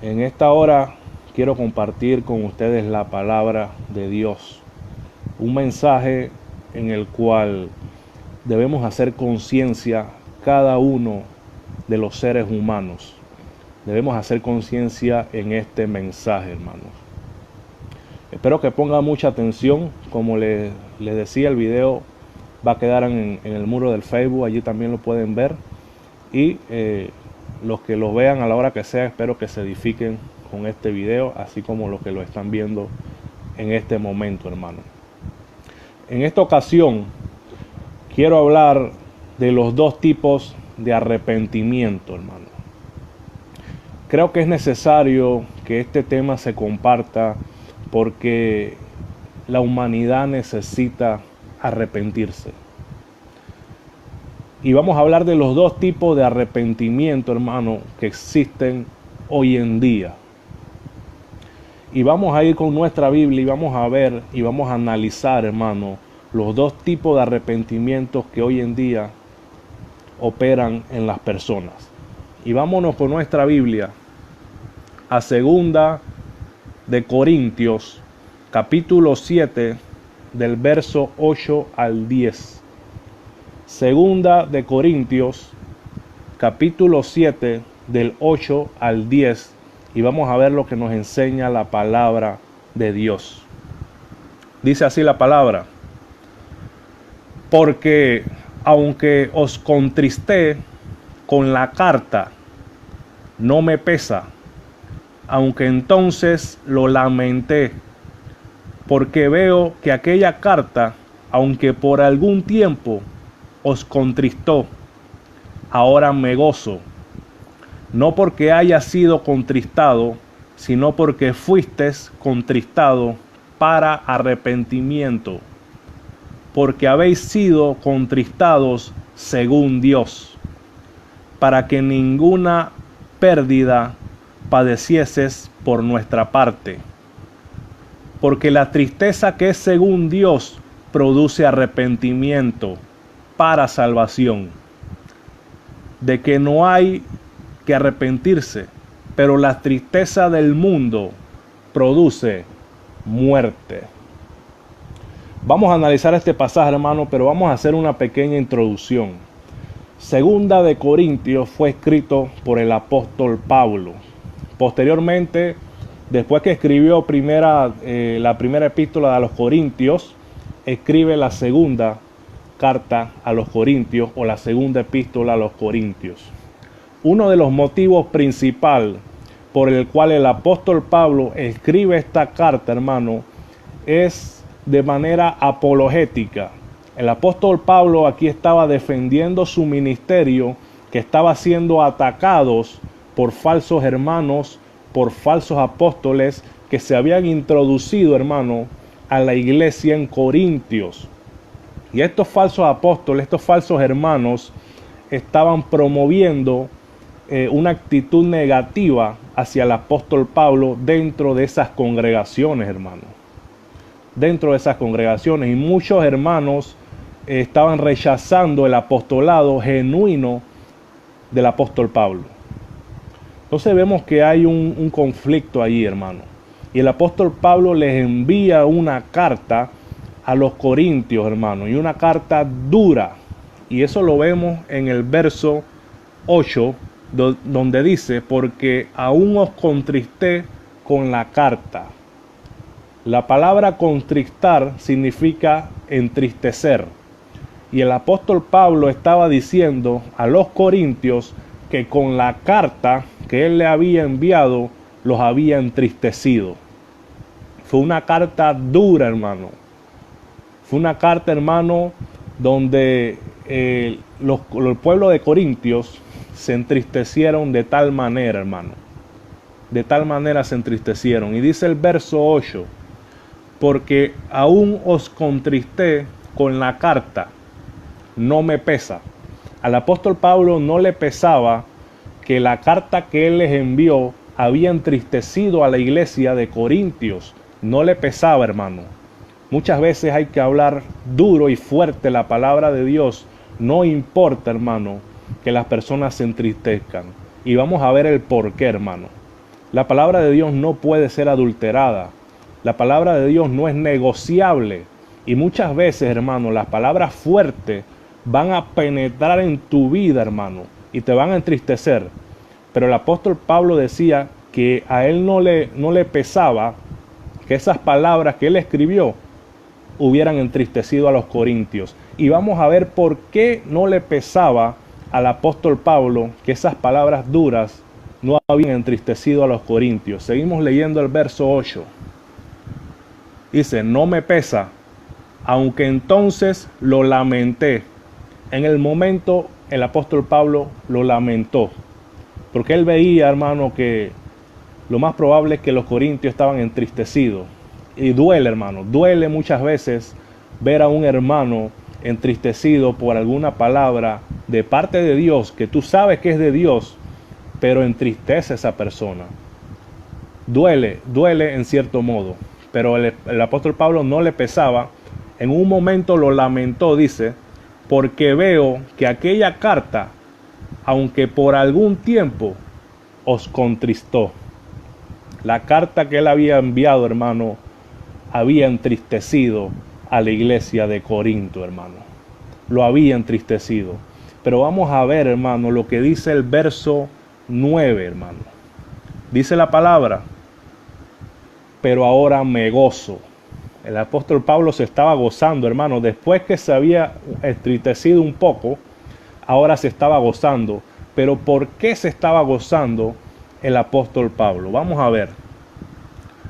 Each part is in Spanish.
En esta hora quiero compartir con ustedes la palabra de Dios, un mensaje en el cual debemos hacer conciencia cada uno de los seres humanos. Debemos hacer conciencia en este mensaje, hermanos. Espero que pongan mucha atención. Como les decía, el video va a quedar en el muro del Facebook, allí también lo pueden ver. Y los que lo vean a la hora que sea, espero que se edifiquen con este video, así como los que lo están viendo en este momento, hermano. En esta ocasión quiero hablar de los dos tipos de arrepentimiento, hermano. Creo que es necesario que este tema se comparta porque la humanidad necesita arrepentirse. Y vamos a hablar de los dos tipos de arrepentimiento, hermano, que existen hoy en día. Y vamos a ir con nuestra Biblia y vamos a ver y vamos a analizar, hermano, los dos tipos de arrepentimientos que hoy en día operan en las personas. Y vámonos con nuestra Biblia a 2 de Corintios, capítulo 7, del verso 8 al 10. 2 de Corintios, capítulo 7, del 8 al 10. Y vamos a ver lo que nos enseña la palabra de Dios. Dice así la palabra: porque aunque os contristé con la carta, no me pesa, aunque entonces lo lamenté, porque veo que aquella carta, aunque por algún tiempo os contristó, ahora me gozo, no porque haya sido contristado, sino porque fuisteis contristado para arrepentimiento, porque habéis sido contristados según Dios, para que ninguna pérdida padecieses por nuestra parte. Porque la tristeza que es según Dios produce arrepentimiento para salvación, de que no hay que arrepentirse, pero la tristeza del mundo produce muerte. Vamos a analizar este pasaje, hermano, pero vamos a hacer una pequeña introducción. 2 de Corintios fue escrito por el apóstol Pablo. Posteriormente, después que escribió la primera epístola a los Corintios, escribe la segunda carta a los Corintios o la segunda epístola a los Corintios. Uno de los motivos principales por el cual el apóstol Pablo escribe esta carta, hermano, es de manera apologética. El apóstol Pablo aquí estaba defendiendo su ministerio, que estaba siendo atacados por falsos hermanos, por falsos apóstoles que se habían introducido, hermano, a la iglesia en Corintios. Y estos falsos apóstoles, estos falsos hermanos, estaban promoviendo una actitud negativa hacia el apóstol Pablo dentro de esas congregaciones, hermano. Dentro de esas congregaciones. Y muchos hermanos estaban rechazando el apostolado genuino del apóstol Pablo. Entonces vemos que hay un conflicto allí, hermano. Y el apóstol Pablo les envía una carta a los corintios, hermano. Y una carta dura. Y eso lo vemos en el verso 8, donde dice: porque aún os contristé con la carta. La palabra contristar significa entristecer. Y el apóstol Pablo estaba diciendo a los corintios que con la carta que él le había enviado los había entristecido. Fue una carta dura, hermano. Fue una carta, hermano, donde el pueblo de Corintios se entristecieron de tal manera, hermano. De tal manera se entristecieron. Y dice el verso 8: porque aún os contristé con la carta, no me pesa, Al apóstol Pablo no le pesaba que la carta que él les envió había entristecido a la iglesia de Corintios. No le pesaba, hermano. Muchas veces hay que hablar duro y fuerte la palabra de Dios. No importa, hermano, que las personas se entristezcan. Y vamos a ver el por qué, hermano. La palabra de Dios no puede ser adulterada. La palabra de Dios no es negociable. Y muchas veces, hermano, las palabras fuertes van a penetrar en tu vida, hermano, y te van a entristecer. Pero el apóstol Pablo decía que a él no le pesaba que esas palabras que él escribió hubieran entristecido a los corintios. Y vamos a ver por qué no le pesaba al apóstol Pablo que esas palabras duras no habían entristecido a los corintios. Seguimos leyendo el verso 8. Dice, no me pesa, aunque entonces lo lamenté. En el momento el apóstol Pablo lo lamentó, porque él veía, hermano, que lo más probable es que los corintios estaban entristecidos. Y duele, hermano, duele muchas veces ver a un hermano entristecido por alguna palabra de parte de Dios, que tú sabes que es de Dios, pero entristece a esa persona. Duele en cierto modo, pero el apóstol Pablo no le pesaba. En un momento lo lamentó, dice, porque veo que aquella carta, aunque por algún tiempo, os contristó. La carta que él había enviado, hermano, había entristecido a la iglesia de Corinto, hermano. Lo había entristecido. Pero vamos a ver, hermano, lo que dice el verso 9, hermano. Dice la palabra, pero ahora me gozo. El apóstol Pablo se estaba gozando, hermano. Después que se había entristecido un poco, ahora se estaba gozando. Pero ¿por qué se estaba gozando el apóstol Pablo? Vamos a ver.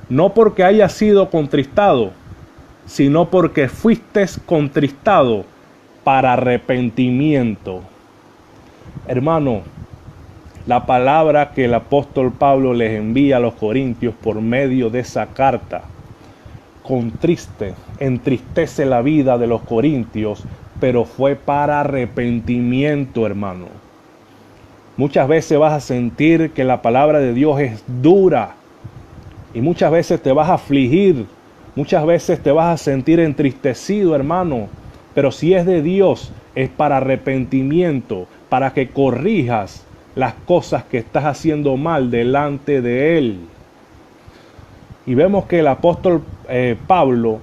No porque haya sido contristado, sino porque fuiste contristado para arrepentimiento. Hermano, la palabra que el apóstol Pablo les envía a los corintios por medio de esa carta entristece la vida de los corintios, pero fue para arrepentimiento, hermano. Muchas veces vas a sentir que la palabra de Dios es dura y muchas veces te vas a afligir, muchas veces te vas a sentir entristecido, hermano, pero si es de Dios es para arrepentimiento, para que corrijas las cosas que estás haciendo mal delante de Él. Y vemos que el apóstol Pablo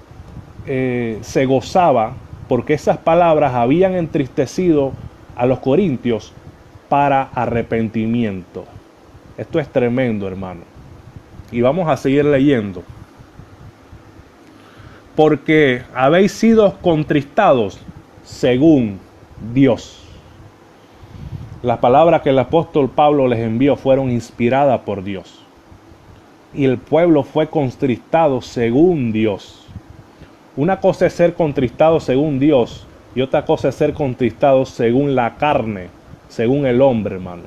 se gozaba porque esas palabras habían entristecido a los corintios para arrepentimiento. Esto es tremendo, hermano. Y vamos a seguir leyendo. Porque habéis sido contristados según Dios. Las palabras que el apóstol Pablo les envió fueron inspiradas por Dios. Y el pueblo fue contristado según Dios. Una cosa es ser contristado según Dios y otra cosa es ser contristado según la carne, según el hombre, hermano.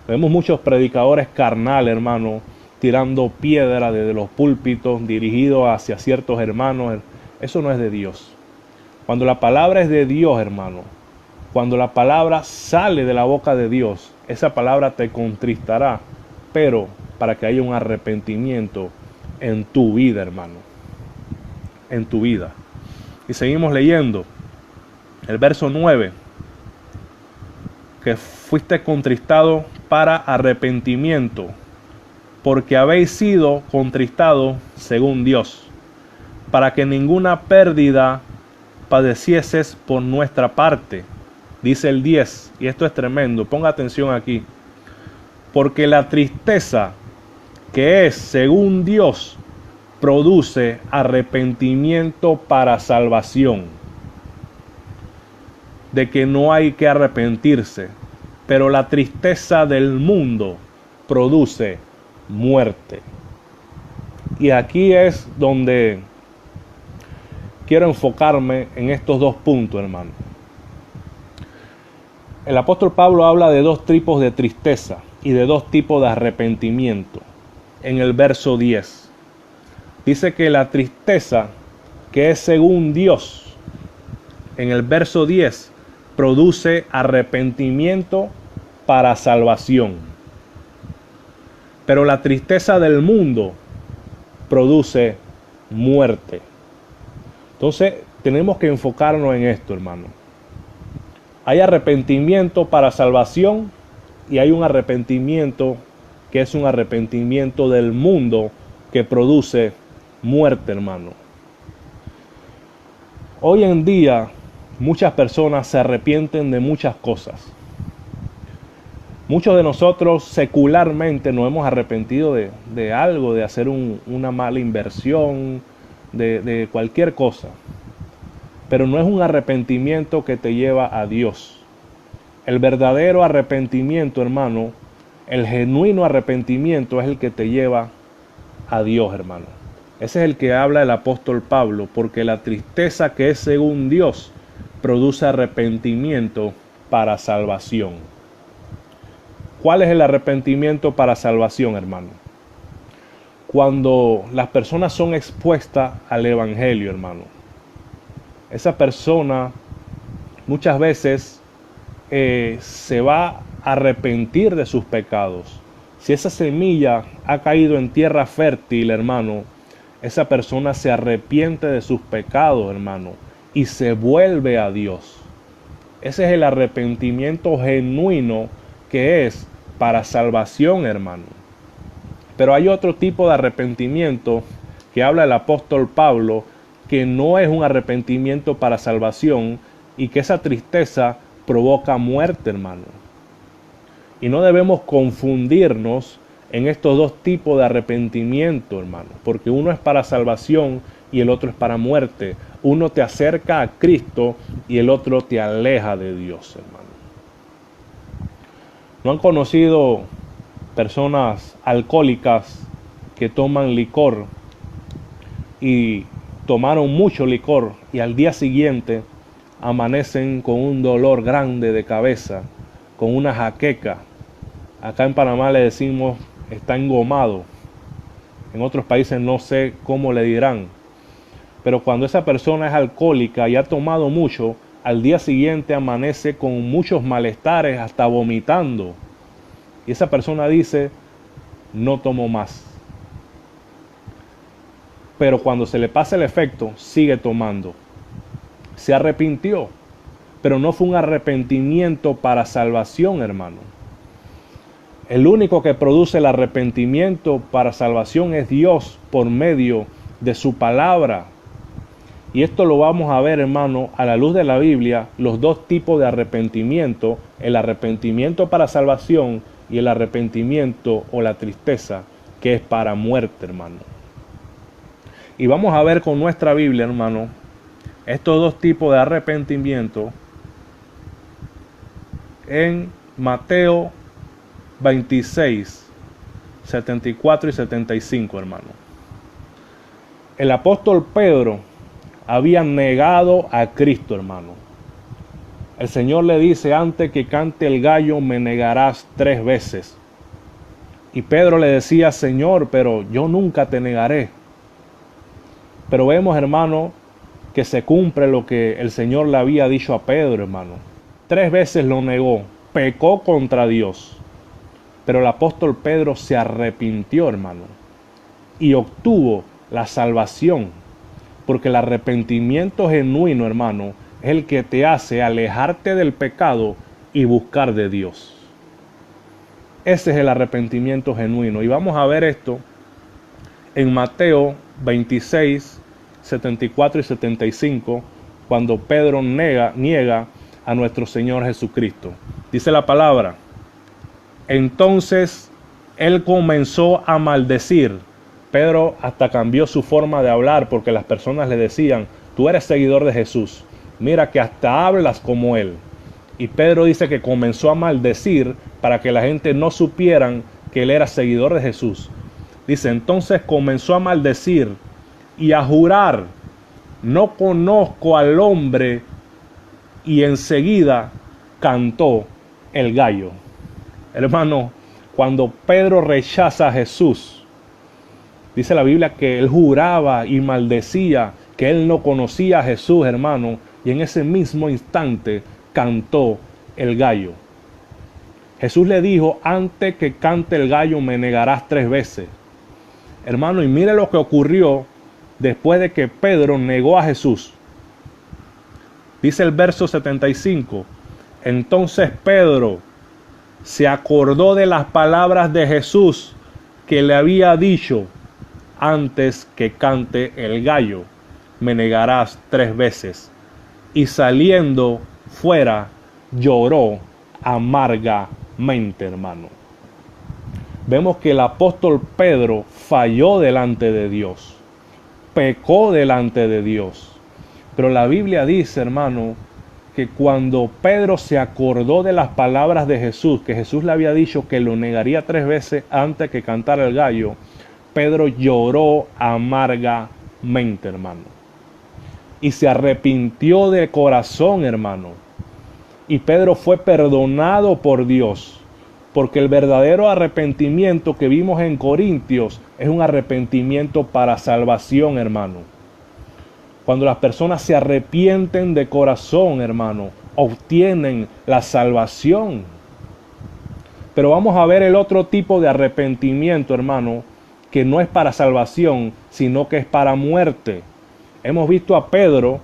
Vemos muchos predicadores carnales, hermano, tirando piedra desde los púlpitos dirigidos hacia ciertos hermanos. Eso no es de Dios. Cuando la palabra es de Dios, hermano, cuando la palabra sale de la boca de Dios, esa palabra te contristará, pero para que haya un arrepentimiento en tu vida, hermano, en tu vida. Y seguimos leyendo el verso 9, que fuiste contristado para arrepentimiento, porque habéis sido contristados según Dios, para que ninguna pérdida padecieses por nuestra parte. Dice el 10, y esto es tremendo, ponga atención aquí. Porque la tristeza que es según Dios produce arrepentimiento para salvación. De que no hay que arrepentirse, pero la tristeza del mundo produce muerte. Y aquí es donde quiero enfocarme en estos dos puntos, hermano. El apóstol Pablo habla de dos tipos de tristeza y de dos tipos de arrepentimiento. En el verso 10 dice que la tristeza que es según Dios, en el verso 10, produce arrepentimiento para salvación. Pero la tristeza del mundo produce muerte. Entonces tenemos que enfocarnos en esto, hermano. Hay arrepentimiento para salvación y hay un arrepentimiento que es un arrepentimiento del mundo que produce muerte, hermano. Hoy en día muchas personas se arrepienten de muchas cosas. Muchos de nosotros secularmente nos hemos arrepentido de algo, de hacer una mala inversión, de cualquier cosa. Pero no es un arrepentimiento que te lleva a Dios. El verdadero arrepentimiento, hermano, el genuino arrepentimiento es el que te lleva a Dios, hermano. Ese es el que habla el apóstol Pablo, porque la tristeza que es según Dios produce arrepentimiento para salvación. ¿Cuál es el arrepentimiento para salvación, hermano? Cuando las personas son expuestas al evangelio, hermano. Esa persona muchas veces se va a arrepentir de sus pecados. Si esa semilla ha caído en tierra fértil, hermano, esa persona se arrepiente de sus pecados, hermano, y se vuelve a Dios. Ese es el arrepentimiento genuino que es para salvación, hermano. Pero hay otro tipo de arrepentimiento que habla el apóstol Pablo, que no es un arrepentimiento para salvación y que esa tristeza provoca muerte, hermano. Y no debemos confundirnos en estos dos tipos de arrepentimiento, hermano, porque uno es para salvación y el otro es para muerte. Uno te acerca a Cristo y el otro te aleja de Dios, hermano. ¿No han conocido personas alcohólicas que toman licor y tomaron mucho licor y al día siguiente amanecen con un dolor grande de cabeza, con una jaqueca? Acá en Panamá le decimos está engomado. En otros países no sé cómo le dirán. Pero cuando esa persona es alcohólica y ha tomado mucho, al día siguiente amanece con muchos malestares, hasta vomitando. Y esa persona dice, no tomo más. Pero cuando se le pasa el efecto, sigue tomando. Se arrepintió, pero no fue un arrepentimiento para salvación, hermano. El único que produce el arrepentimiento para salvación es Dios por medio de su palabra. Y esto lo vamos a ver, hermano, a la luz de la Biblia, los dos tipos de arrepentimiento, el arrepentimiento para salvación y el arrepentimiento o la tristeza que es para muerte, hermano. Y vamos a ver con nuestra Biblia, hermano, estos dos tipos de arrepentimiento en Mateo 26, 74 y 75, hermano. El apóstol Pedro había negado a Cristo, hermano. El Señor le dice, antes que cante el gallo me negarás 3 veces. Y Pedro le decía, Señor, pero yo nunca te negaré. Pero vemos, hermano, que se cumple lo que el Señor le había dicho a Pedro, hermano. 3 veces lo negó, pecó contra Dios. Pero el apóstol Pedro se arrepintió, hermano, y obtuvo la salvación. Porque el arrepentimiento genuino, hermano, es el que te hace alejarte del pecado y buscar de Dios. Ese es el arrepentimiento genuino. Y vamos a ver esto en Mateo 26, 74 y 75, cuando Pedro niega a nuestro Señor Jesucristo. Dice la palabra, entonces él comenzó a maldecir. Pedro hasta cambió su forma de hablar porque las personas le decían, tú eres seguidor de Jesús, mira que hasta hablas como él. Y Pedro dice que comenzó a maldecir para que la gente no supieran que él era seguidor de Jesús. Dice, entonces comenzó a maldecir y a jurar, no conozco al hombre, y enseguida cantó el gallo. Hermano, cuando Pedro rechaza a Jesús, dice la Biblia que él juraba y maldecía que él no conocía a Jesús, hermano, y en ese mismo instante cantó el gallo. Jesús le dijo, antes que cante el gallo me negarás 3 veces. Hermano, y mire lo que ocurrió después de que Pedro negó a Jesús. Dice el verso 75, entonces Pedro se acordó de las palabras de Jesús que le había dicho, antes que cante el gallo, me negarás 3 veces. Y saliendo fuera, lloró amargamente, hermano. Vemos que el apóstol Pedro falló delante de Dios, pecó delante de Dios. Pero la Biblia dice, hermano, que cuando Pedro se acordó de las palabras de Jesús, que Jesús le había dicho que lo negaría 3 veces antes que cantara el gallo, Pedro lloró amargamente, hermano. Y se arrepintió de corazón, hermano. Y Pedro fue perdonado por Dios. Porque el verdadero arrepentimiento que vimos en Corintios es un arrepentimiento para salvación, hermano. Cuando las personas se arrepienten de corazón, hermano, obtienen la salvación. Pero vamos a ver el otro tipo de arrepentimiento, hermano, que no es para salvación, sino que es para muerte. Hemos visto a Pedro,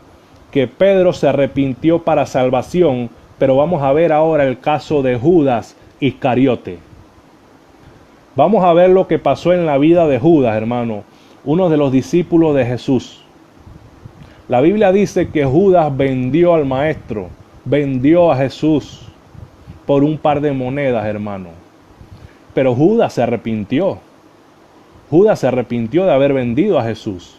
que Pedro se arrepintió para salvación, pero vamos a ver ahora el caso de Judas Iscariote. Vamos a ver lo que pasó en la vida de Judas, hermano, uno de los discípulos de Jesús. La Biblia dice que Judas vendió al Maestro, vendió a Jesús por un par de monedas, hermano. Pero Judas se arrepintió. Judas se arrepintió de haber vendido a Jesús,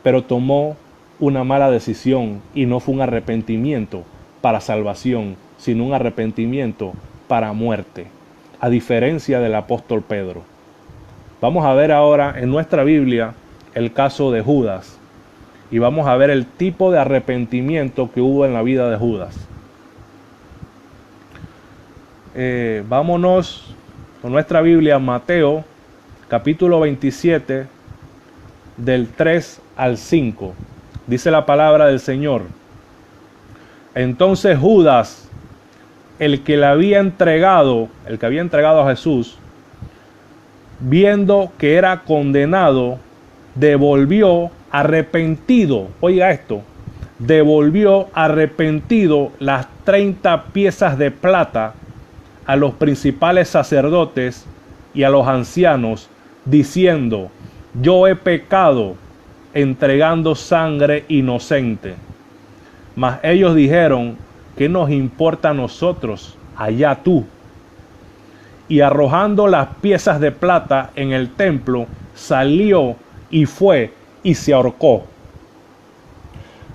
pero tomó una mala decisión y no fue un arrepentimiento para salvación, sino un arrepentimiento para muerte, a diferencia del apóstol Pedro. Vamos a ver ahora en nuestra Biblia el caso de Judas y vamos a ver el tipo de arrepentimiento que hubo en la vida de Judas. Vámonos con nuestra Biblia, Mateo capítulo 27, del 3 al 5. Dice la palabra del Señor. Entonces Judas, el que había entregado a Jesús, viendo que era condenado, devolvió arrepentido, oiga esto, devolvió arrepentido las 30 piezas de plata a los principales sacerdotes y a los ancianos, diciendo, yo he pecado entregando sangre inocente. Mas ellos dijeron, ¿qué nos importa a nosotros? Allá tú. Y arrojando las piezas de plata en el templo, salió y fue y se ahorcó.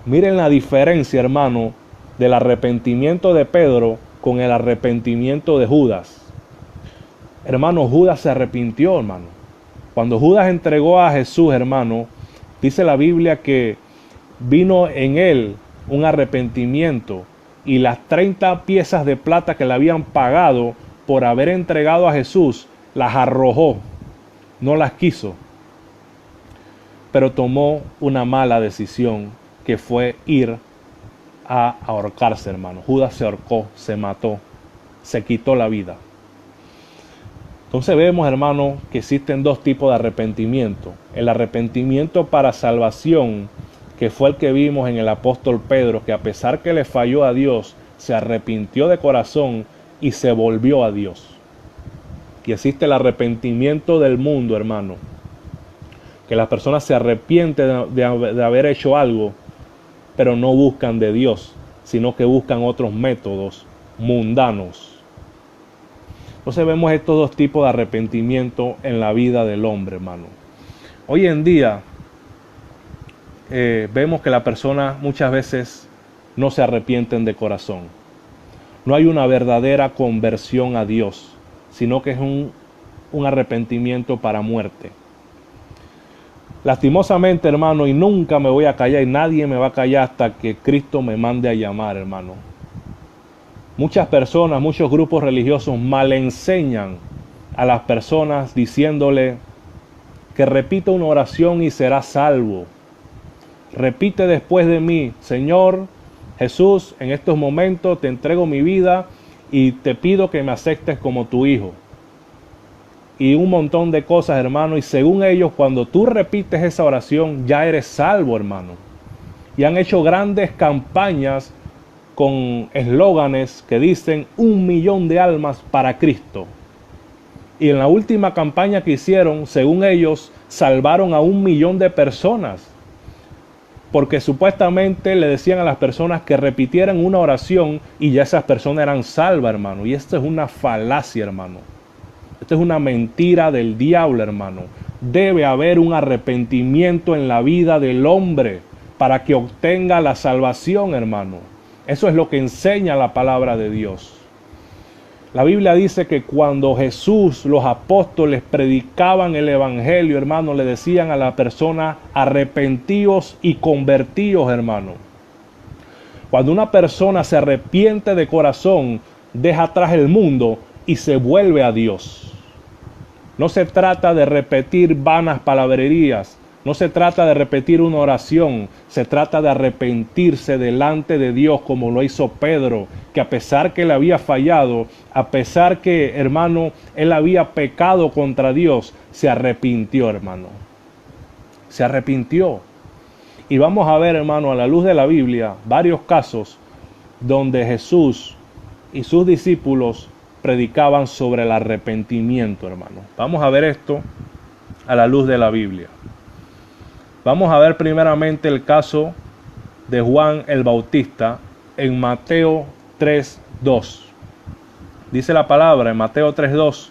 Miren la diferencia, hermano, del arrepentimiento de Pedro con el arrepentimiento de Judas. Hermano, Judas se arrepintió, hermano. Cuando Judas entregó a Jesús, hermano, dice la Biblia que vino en él un arrepentimiento y las 30 piezas de plata que le habían pagado por haber entregado a Jesús, las arrojó, no las quiso. Pero tomó una mala decisión que fue ir a ahorcarse, hermano. Judas se ahorcó, se mató, se quitó la vida. Entonces vemos, hermano, que existen 2 tipos de arrepentimiento. El arrepentimiento para salvación, que fue el que vimos en el apóstol Pedro, que a pesar que le falló a Dios, se arrepintió de corazón y se volvió a Dios. Y existe el arrepentimiento del mundo, hermano, que las personas se arrepienten de haber hecho algo, pero no buscan de Dios, sino que buscan otros métodos mundanos. Entonces vemos estos 2 tipos de arrepentimiento en la vida del hombre, hermano. Hoy en día vemos que las personas muchas veces no se arrepienten de corazón. No hay una verdadera conversión a Dios, sino que es un arrepentimiento para muerte. Lastimosamente, hermano, y nunca me voy a callar y nadie me va a callar hasta que Cristo me mande a llamar, hermano. Muchas personas, muchos grupos religiosos mal enseñan a las personas diciéndole que repita una oración y será salvo. Repite después de mí, Señor, Jesús, en estos momentos te entrego mi vida y te pido que me aceptes como tu hijo. Y un montón de cosas, hermano. Y según ellos, cuando tú repites esa oración, ya eres salvo, hermano. Y han hecho grandes campañas con eslóganes que dicen 1 millón de almas para Cristo. Y en la última campaña que hicieron, según ellos, salvaron a 1 millón de personas. Porque supuestamente le decían a las personas que repitieran una oración y ya esas personas eran salvas, hermano. Y esto es una falacia, hermano. Esto es una mentira del diablo, hermano. Debe haber un arrepentimiento en la vida del hombre para que obtenga la salvación, hermano. Eso es lo que enseña la palabra de Dios. La Biblia dice que cuando Jesús, los apóstoles predicaban el evangelio, hermano, le decían a la persona, arrepentíos y convertíos, hermano. Cuando una persona se arrepiente de corazón, deja atrás el mundo y se vuelve a Dios. No se trata de repetir vanas palabrerías. No se trata de repetir una oración, se trata de arrepentirse delante de Dios como lo hizo Pedro, que a pesar que él había fallado, a pesar que, hermano, él había pecado contra Dios, se arrepintió, hermano. Se arrepintió. Y vamos a ver, hermano, a la luz de la Biblia, varios casos donde Jesús y sus discípulos predicaban sobre el arrepentimiento, hermano. Vamos a ver esto a la luz de la Biblia. Vamos a ver primeramente el caso de Juan el Bautista en Mateo 3:2. Dice la palabra en Mateo 3:2,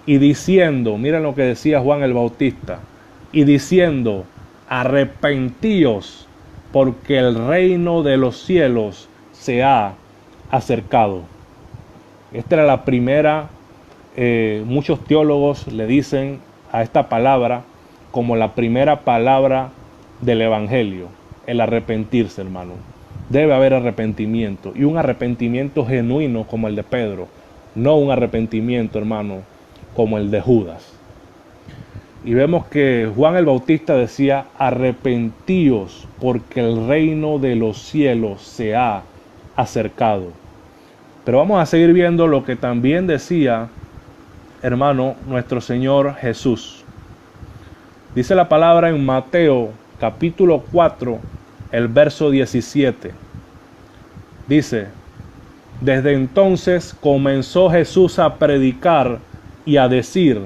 y diciendo, miren lo que decía Juan el Bautista, y diciendo, arrepentíos, porque el reino de los cielos se ha acercado. Esta era la primera, muchos teólogos le dicen a esta palabra como la primera palabra del evangelio, el arrepentirse, hermano. Debe haber arrepentimiento, y un arrepentimiento genuino como el de Pedro, no un arrepentimiento, hermano, como el de Judas. Y vemos que Juan el Bautista decía, arrepentíos, porque el reino de los cielos se ha acercado. Pero vamos a seguir viendo lo que también decía, hermano, nuestro Señor Jesús. Dice la palabra en Mateo capítulo 4, el verso 17. Dice, desde entonces comenzó Jesús a predicar y a decir,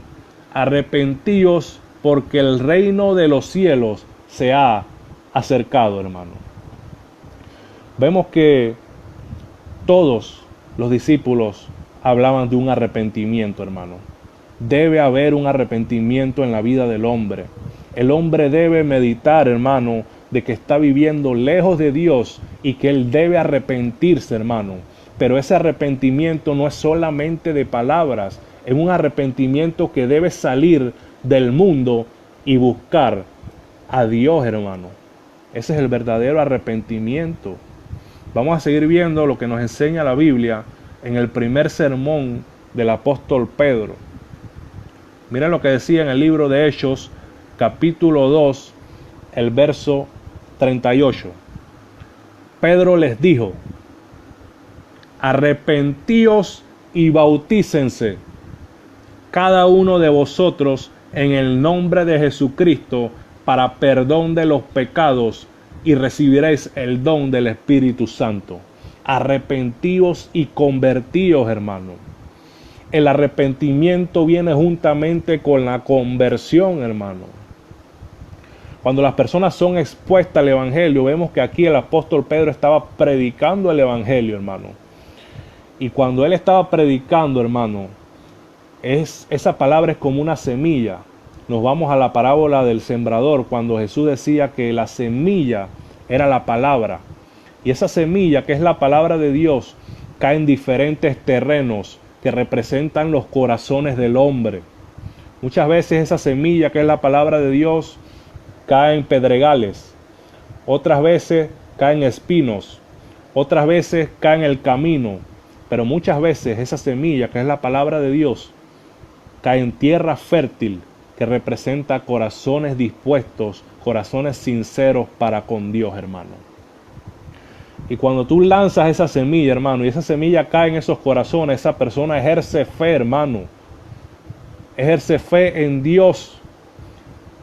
arrepentíos porque el reino de los cielos se ha acercado, hermano. Vemos que todos los discípulos hablaban de un arrepentimiento, hermano. Debe haber un arrepentimiento en la vida del hombre. El hombre debe meditar, hermano, de que está viviendo lejos de Dios y que él debe arrepentirse, hermano. Pero ese arrepentimiento no es solamente de palabras, es un arrepentimiento que debe salir del mundo y buscar a Dios, hermano. Ese es el verdadero arrepentimiento. Vamos a seguir viendo lo que nos enseña la Biblia en el primer sermón del apóstol Pedro. Miren lo que decía en el libro de Hechos, capítulo 2, el verso 38. Pedro les dijo, arrepentíos y bautícense, cada uno de vosotros, en el nombre de Jesucristo, para perdón de los pecados, y recibiréis el don del Espíritu Santo. Arrepentíos y convertíos, hermano. El arrepentimiento viene juntamente con la conversión, hermano. Cuando las personas son expuestas al Evangelio, vemos que aquí el apóstol Pedro estaba predicando el Evangelio, hermano. Y cuando él estaba predicando, hermano, esa palabra es como una semilla. Nos vamos a la parábola del sembrador, cuando Jesús decía que la semilla era la palabra. Y esa semilla, que es la palabra de Dios, cae en diferentes terrenos que representan los corazones del hombre. Muchas veces esa semilla, que es la palabra de Dios, cae en pedregales. Otras veces cae en espinos. Otras veces cae en el camino. Pero muchas veces esa semilla, que es la palabra de Dios, cae en tierra fértil, que representa corazones dispuestos, corazones sinceros para con Dios, hermano. Y cuando tú lanzas esa semilla, hermano, y esa semilla cae en esos corazones, esa persona ejerce fe, hermano. Ejerce fe en Dios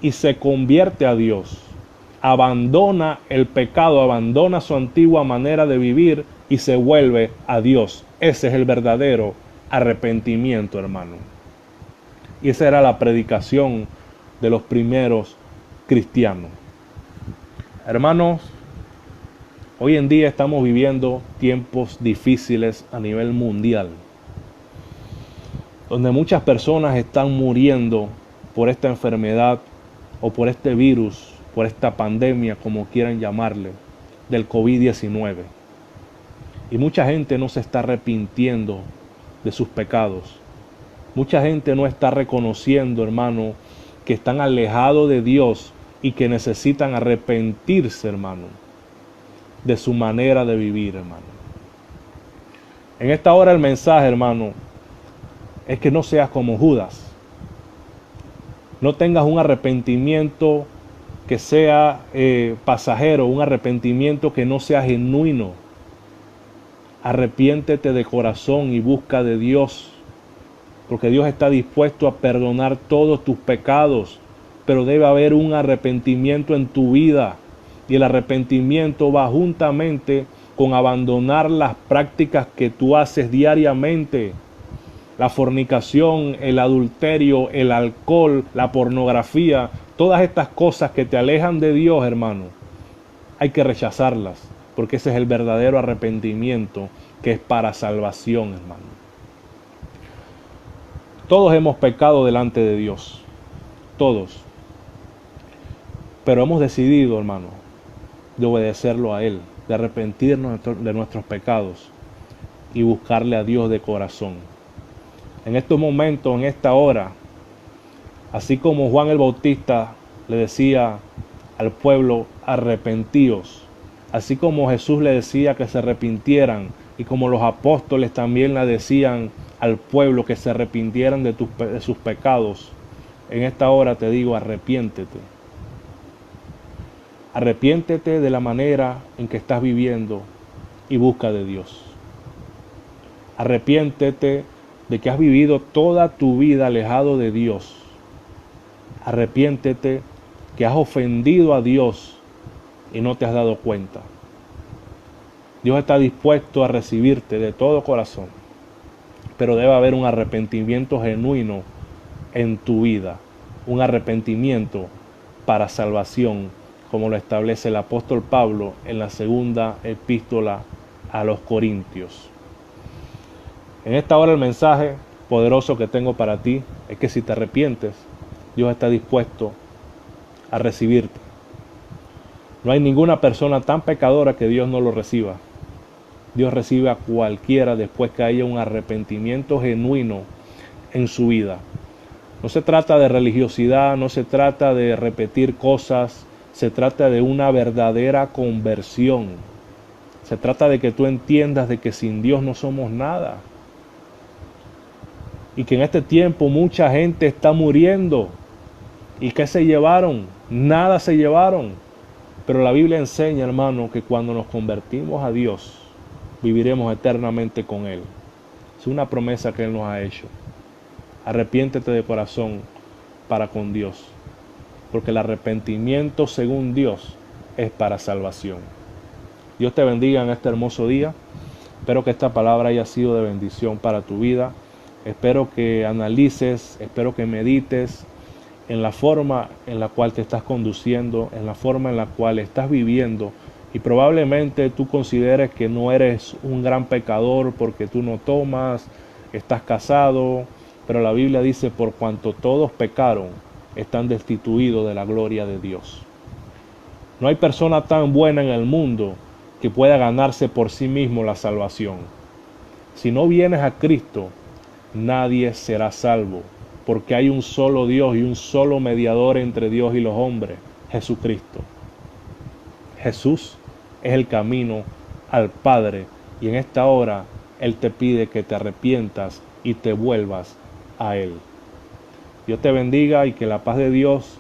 y se convierte a Dios. Abandona el pecado, abandona su antigua manera de vivir y se vuelve a Dios. Ese es el verdadero arrepentimiento, hermano. Y esa era la predicación de los primeros cristianos. Hermanos, hoy en día estamos viviendo tiempos difíciles a nivel mundial, donde muchas personas están muriendo por esta enfermedad o por este virus, por esta pandemia, como quieran llamarle, del COVID-19. Y mucha gente no se está arrepintiendo de sus pecados. Mucha gente no está reconociendo, hermano, que están alejados de Dios y que necesitan arrepentirse, hermano, de su manera de vivir, hermano. En esta hora el mensaje, hermano, es que no seas como Judas. No tengas un arrepentimiento que sea pasajero, un arrepentimiento que no sea genuino. Arrepiéntete de corazón y busca de Dios, porque Dios está dispuesto a perdonar todos tus pecados, pero debe haber un arrepentimiento en tu vida, y el arrepentimiento va juntamente con abandonar las prácticas que tú haces diariamente. La fornicación, el adulterio, el alcohol, la pornografía, todas estas cosas que te alejan de Dios, hermano, hay que rechazarlas, porque ese es el verdadero arrepentimiento que es para salvación, hermano. Todos hemos pecado delante de Dios, todos, pero hemos decidido, hermano, de obedecerlo a Él, de arrepentirnos de nuestros pecados y buscarle a Dios de corazón. En estos momentos, en esta hora, así como Juan el Bautista le decía al pueblo, arrepentíos, así como Jesús le decía que se arrepintieran, y como los apóstoles también le decían al pueblo que se arrepintieran de sus pecados, en esta hora te digo, arrepiéntete. Arrepiéntete de la manera en que estás viviendo y busca de Dios. Arrepiéntete de que has vivido toda tu vida alejado de Dios. Arrepiéntete que has ofendido a Dios y no te has dado cuenta. Dios está dispuesto a recibirte de todo corazón, pero debe haber un arrepentimiento genuino en tu vida, un arrepentimiento para salvación, como lo establece el apóstol Pablo en la segunda epístola a los Corintios. En esta hora el mensaje poderoso que tengo para ti es que si te arrepientes, Dios está dispuesto a recibirte. No hay ninguna persona tan pecadora que Dios no lo reciba. Dios recibe a cualquiera después que haya un arrepentimiento genuino en su vida. No se trata de religiosidad, no se trata de repetir cosas, se trata de una verdadera conversión. Se trata de que tú entiendas de que sin Dios no somos nada. Y que en este tiempo mucha gente está muriendo. ¿Y qué se llevaron? Nada se llevaron. Pero la Biblia enseña, hermano, que cuando nos convertimos a Dios, viviremos eternamente con Él. Es una promesa que Él nos ha hecho. Arrepiéntete de corazón para con Dios, porque el arrepentimiento según Dios es para salvación. Dios te bendiga en este hermoso día. Espero que esta palabra haya sido de bendición para tu vida. Espero que analices, espero que medites en la forma en la cual te estás conduciendo, en la forma en la cual estás viviendo, y probablemente tú consideres que no eres un gran pecador porque tú no tomas, estás casado, pero la Biblia dice, por cuanto todos pecaron, están destituidos de la gloria de Dios. No hay persona tan buena en el mundo que pueda ganarse por sí mismo la salvación. Si no vienes a Cristo, nadie será salvo, porque hay un solo Dios y un solo mediador entre Dios y los hombres, Jesucristo. Jesús es el camino al Padre, y en esta hora Él te pide que te arrepientas y te vuelvas a Él. Dios te bendiga y que la paz de Dios,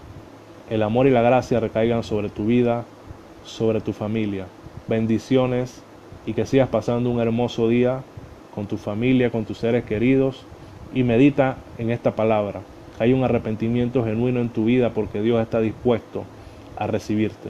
el amor y la gracia recaigan sobre tu vida, sobre tu familia. Bendiciones y que sigas pasando un hermoso día con tu familia, con tus seres queridos, y medita en esta palabra. Hay un arrepentimiento genuino en tu vida porque Dios está dispuesto a recibirte.